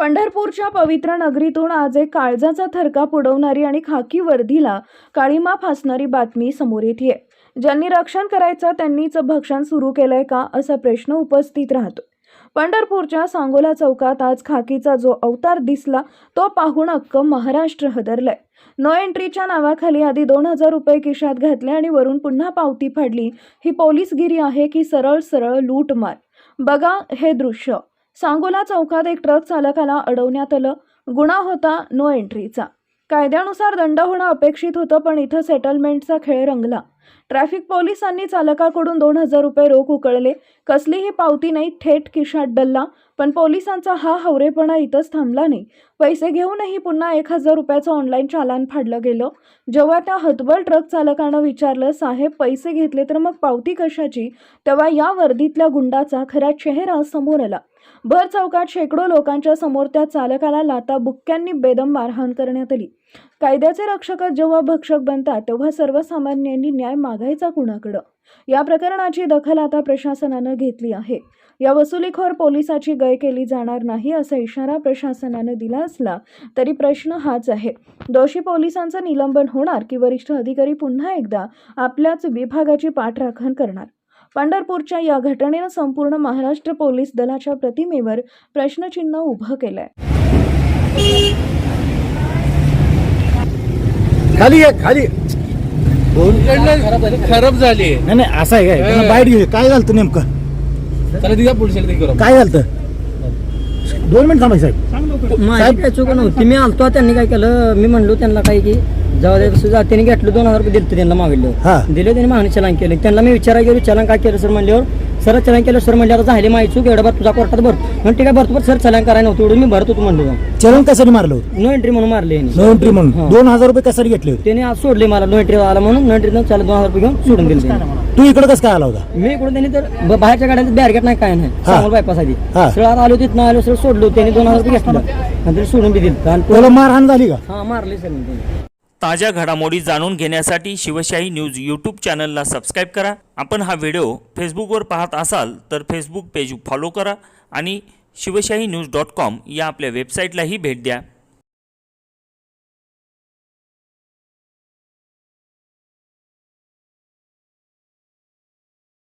पंढरपूरच्या पवित्र नगरीतून आज एक काळजाचा थरकाप उडवणारी आणि खाकी वर्दीला काळीमा फासणारी बातमी समोर येते। ज्यांनी रक्षण करायचं त्यांनीच भक्षण सुरू केलंय का असा प्रश्न उपस्थित राहतो। पंढरपूरच्या सांगोला चौकात आज खाकीचा जो अवतार दिसला तो पाहून अख्खं महाराष्ट्र हदरलंय। नो एंट्रीच्या नावाखाली आधी 2000 रुपये खिशात घातले आणि वरून पुन्हा पावती फाडली। ही पोलीसगिरी आहे की सरळ सरळ लूटमार? बघा हे दृश्य। सांगोला चौकात एक ट्रक चालकाला अडवण्यात आलं। गुन्हा होता नो एंट्रीचा। कायद्यानुसार दंड होणं अपेक्षित होतं, पण इथं सेटलमेंटचा खेळ रंगला। ट्रॅफिक पोलिसांनी चालकाकडून 2000 रुपये रोख उकळले। कसलीही पावती नाही, थेट खिशात डल्ला। पण पोलिसांचा हा हवरेपणा इथंच थांबला नाही। पैसे घेऊनही पुन्हा 1000 रुपयाचं ऑनलाईन चालान फाडलं गेलं। जेव्हा त्या हतबल ट्रक चालकानं विचारलं, साहेब पैसे घेतले तर मग पावती कशाची, तेव्हा या वर्दीतल्या गुंडाचा खरा चेहरा समोर आला। भर चौकात शेकडो लोकांच्या समोर त्या चालकाला लाथा बुक्क्यांनी बेदम मारहाण करण्यात आली। कायद्याचे रक्षक जेव्हा भक्षक बनतात तेव्हा सर्वसामान्यांनी न्याय मागायचा कुणाकडे? या प्रकरणाची दखल आता प्रशासनानं घेतली आहे। या वसुलीखोर पोलिसाची गय केली जाणार नाही असा इशारा प्रशासनानं दिला असला तरी प्रश्न हाच आहे, दोषी पोलिसांचं निलंबन होणार की वरिष्ठ अधिकारी पुन्हा एकदा आपल्याच विभागाची पाठराखण करणार? पंढरपूरच्या या घटनेनं संपूर्ण महाराष्ट्र पोलीस दलाच्या प्रतिमेवर प्रश्नचिन्ह उभं केलंय। खाली आहे खाली खराब झाली। नाही नाही असं आहे काय बाईट घेऊ काय झालं नेमकं चला तिला पोलिसाला काय झालं 2 मिनिट थांबाय साहेब माझी काय चूक नव्हती। मी आलतो त्यांनी काय केलं, मी म्हणलो त्यांना काय की जाऊ दे त्यांनी घेतलं 2000 रुपये दिले त्यांना मागितलं दिले त्यांनी मागणी चलान केलं। त्यांना मी विचारायला गेलो चलान काय केलं सर म्हणल्यावर सर चलान केलं सर म्हणल्यावर झाले माझी चूक एवढं भर तुझा कोर्टात भर म्हणून ठीक आहे भरतो सर चलान करायला नव्हतं एवढं मी भरतो तू म्हणलो। चलन कशाने मारलं नो एंट्री म्हणून मारले नो एंट्री म्हणून 2000 रुपये कशाने घेतले होते त्याने आज सोडले मला नो एंट्री आला म्हणून नो एंट्री चला 2000 रुपये घेऊन सोडून दिले। तू इकडे कसं काय आला होता? मी इकडून त्यांनी तर बाहेरच्या गाड्यांचं बॅरगेट नाही काय नाही सांगोल बायपास आधी सर आलो तिथं आलो सर सोडलो त्यांनी 2000 रुपये घेतलं आणि सोडून बी दिलं। तुला मारहाण झाली का? हा मारले सर त्यांनी। ताज्या घडामोडी जाणून घेण्यासाठी शिवशाही न्यूज यूट्यूब चॅनलला सबस्क्राईब करा। आपण हा व्हिडिओ फेसबुकवर पाहत असाल तर फेसबुक पेज फॉलो करा आणि शिवशाही न्यूज.com या आपल्या वेबसाईटलाही भेट द्या।